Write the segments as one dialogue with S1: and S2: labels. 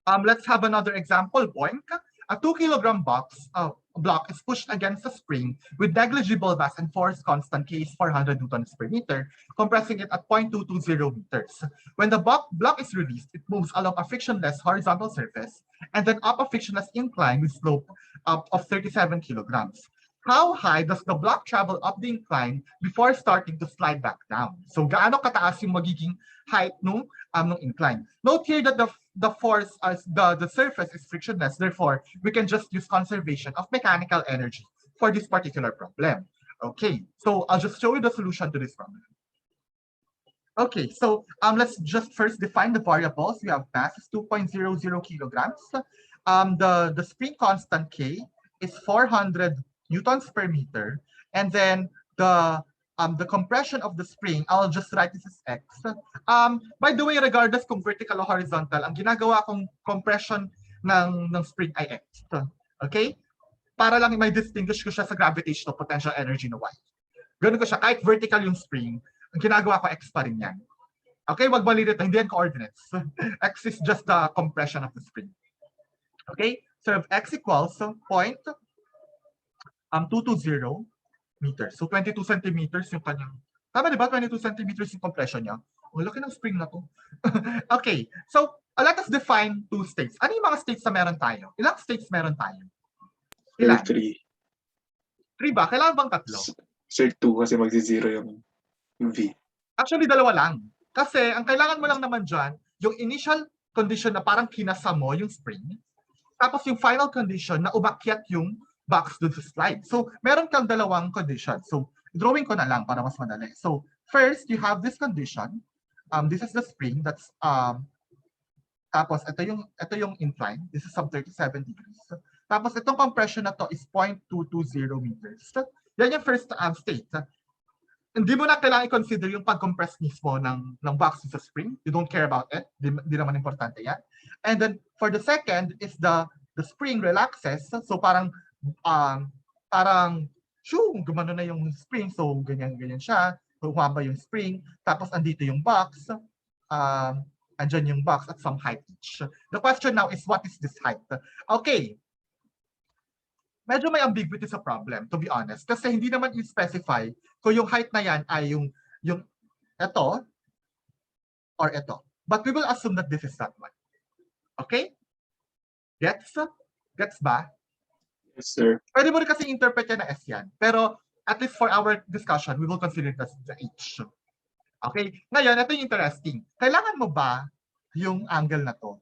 S1: Let's have another example. Boink. A 2 kilogram block is pushed against a spring with negligible mass and force constant K is 400 newtons per meter, compressing it at 0.220 meters. When the block is released, it moves along a frictionless horizontal surface and then up a frictionless incline with slope of 37 kilograms. How high does the block travel up the incline before starting to slide back down? So gaano kataas yung magiging height nung incline? Note here that the force as the surface is frictionless, therefore we can just use conservation of mechanical energy for this particular problem. Okay, so I'll just show you the solution to this problem. Okay, so let's just first define the variables. We have mass is 2.00 kilograms. The spring constant K is 400 newtons per meter, and then the compression of the spring, I'll just write this as X. By the way, regardless kung vertical o horizontal, ang ginagawa kong compression ng spring ay X. Okay? Para lang may distinguish ko siya sa gravitational potential energy na Y. Ganun ko siya, kahit vertical yung spring, ang ginagawa ko X pa rin yan. Okay, wag malilito, hindi yan coordinates. X is just the compression of the spring. Okay, so if X equals 0.220 meters. So 22 centimeters yung kanyang, tama di ba? 22 centimeters yung compression niya. Ang laki ng spring na to. Okay, so let us define two states. Ano yung mga states na meron tayo? Ilang states meron tayo? Ilan?
S2: 3.
S1: 3 ba? Kailangan bang tatlo?
S2: Sir, 2 kasi magzi-zero yung V.
S1: Actually, dalawa lang. Kasi ang kailangan mo lang naman dyan, yung initial condition na parang kinasa mo yung spring, tapos yung final condition na umakyat yung box dun sa slide. So, meron kang dalawang condition. So, drawing ko na lang para mas madali. So, first, you have this condition. This is the spring. That's tapos ito yung incline. This is sub 37 degrees. Tapos itong compression na to is 0.220 meters. Yan yung first state. Hindi mo na kailangan i-consider yung pag-compress mismo ng box sa spring. You don't care about it. Hindi naman importante yan. And then, for the second is the spring relaxes. So, parang gumano na yung spring. So, ganyan siya. Humaba yung spring. Tapos, andito yung box. Andyan yung box at some height each. The question now is, what is this height? Okay. Medyo may ambiguity sa problem, to be honest. Kasi hindi naman i-specify kung yung height na yan ay yung ito or ito. But we will assume that this is that one. Okay? Gets? Gets ba?
S2: Yes, sir.
S1: Pwede mo rin kasi interpret yan na S yan. Pero at least for our discussion, we will consider it as the H. Okay? Ngayon, ito yung interesting. Kailangan mo ba yung angle na to?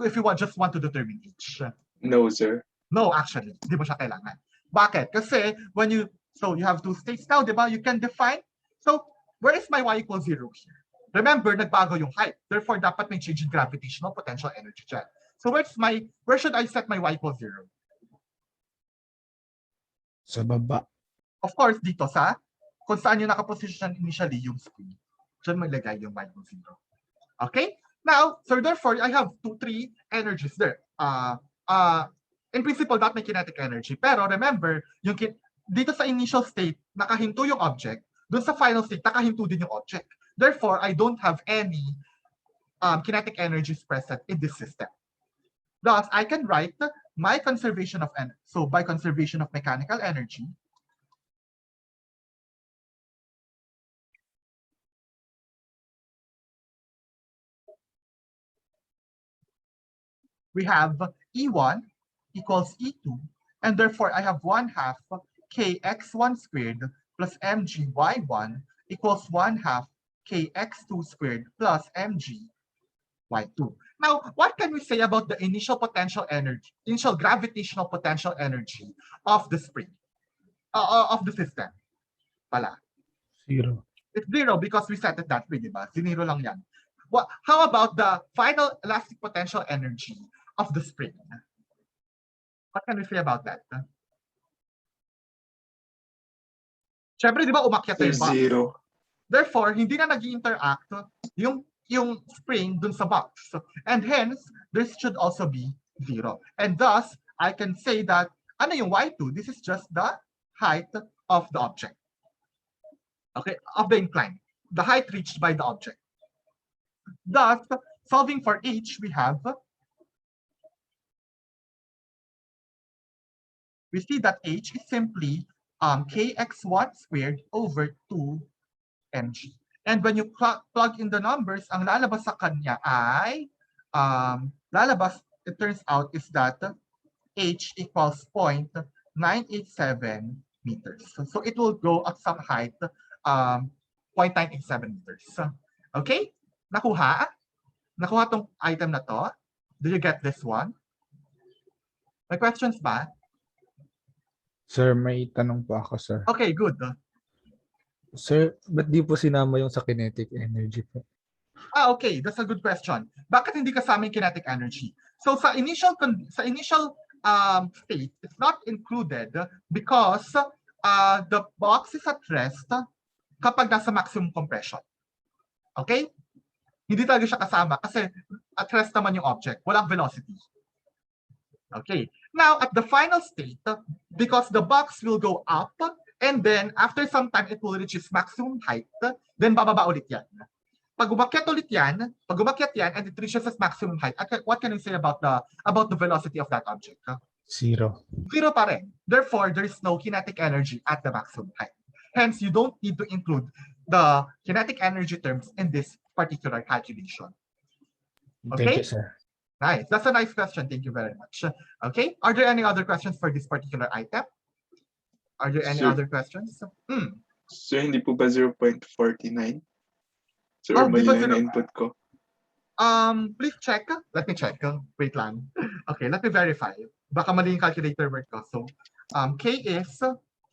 S1: If you just want to determine H.
S2: No, sir.
S1: No, actually, hindi mo siya kailangan. Bakit? Kasi you have two states now, di ba? You can define. So, where is my y equals 0 here? Remember, nagbago yung height. Therefore, dapat may change in gravitational potential energy dyan. So, where should I set my y equals 0?
S3: Sa baba.
S1: Of course, dito kung saan yung nakaposition initially yung spring. Diyan maglagay yung y equals 0. Okay? Now, so therefore, I have 3 energies there. In principle, that may kinetic energy. Pero remember, dito sa initial state, nakahinto yung object. Doon sa final state, nakahinto din yung object. Therefore, I don't have any kinetic energies present in this system. Thus, I can write my conservation of energy. So, by conservation of mechanical energy, we have E1 equals E2, and therefore I have 1/2 kx1 squared plus mgy1 equals 1/2 kx2 squared plus mgy2. Now, what can we say about the initial potential energy, initial gravitational potential energy of the spring, of the system? Pala.
S3: 0.
S1: It's 0 because we set it that way, di ba? 0 lang yan. How about the final elastic potential energy of the spring? What can we say about that? Siyempre, di ba, umakyat yung box.
S2: 0.
S1: Therefore, hindi na nag-interact yung spring dun sa box. And hence, this should also be 0. And thus, I can say that, ano yung y2? This is just the height of the object. Okay, of the incline. The height reached by the object. Thus, solving for h, we have we see that h is simply kx1 squared over 2mg. And when you plug in the numbers, ang lalabas sa kanya ay, it turns out is that h equals 0.987 meters. So it will go at some height, 0.987 meters. Okay? Nakuha? Nakuha tong item na to? Do you get this one? May questions ba?
S3: Sir, may tanong po ako, sir.
S1: Okay, good.
S3: Sir, ba't di po sinama yung sa kinetic energy po?
S1: Okay, that's a good question. Bakit hindi kasama yung kinetic energy? So sa initial state, it's not included because the box is at rest kapag nasa maximum compression. Okay? Hindi talaga siya kasama kasi at rest naman yung object, walang velocity. Okay. Now, at the final state, because the box will go up and then after some time it will reach its maximum height, then bababa ulit yan. Pag umakyat yan and it reaches its maximum height, what can we say about the velocity of that object?
S3: Zero.
S1: Zero pa rin. Therefore, there is no kinetic energy at the maximum height. Hence, you don't need to include the kinetic energy terms in this particular calculation.
S3: Thank
S1: Okay?
S3: you, sir.
S1: Nice. That's a nice question. Thank you very much. Okay. Are there any other questions for this particular item? Are there any
S2: Sir.
S1: other questions?
S2: So, hindi po ba 0.49? So,
S1: Oh,
S2: mali
S1: di ba
S2: lang
S1: zero-
S2: na input ko.
S1: Please check. Let me check. Wait lang. Okay, let me verify. Baka mali yung calculator work ko. So, K is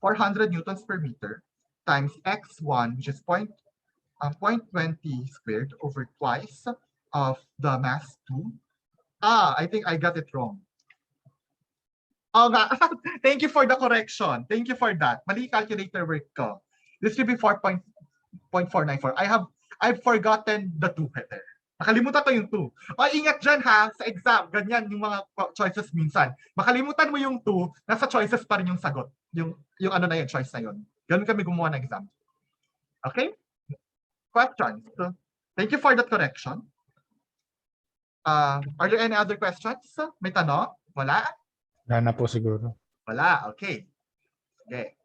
S1: 400 newtons per meter times x1, which is 0.20 squared over twice of the mass 2. I think I got it wrong. Oh, thank you for the correction. Thank you for that. Mali calculator work ko. This should be 4.494. I've forgotten the 2 header. Nakalimutan ko yung 2. Ingat dyan ha, sa exam, ganyan yung mga choices minsan. Makalimutan mo yung 2, nasa choices pa rin yung sagot. Yung ano na yun, choice na yun. Ganun kami gumawa ng exam. Okay? Questions? Thank you for that correction. Are there any other questions? May tanong? Wala?
S3: Wala na po siguro.
S1: Wala, okay. Okay.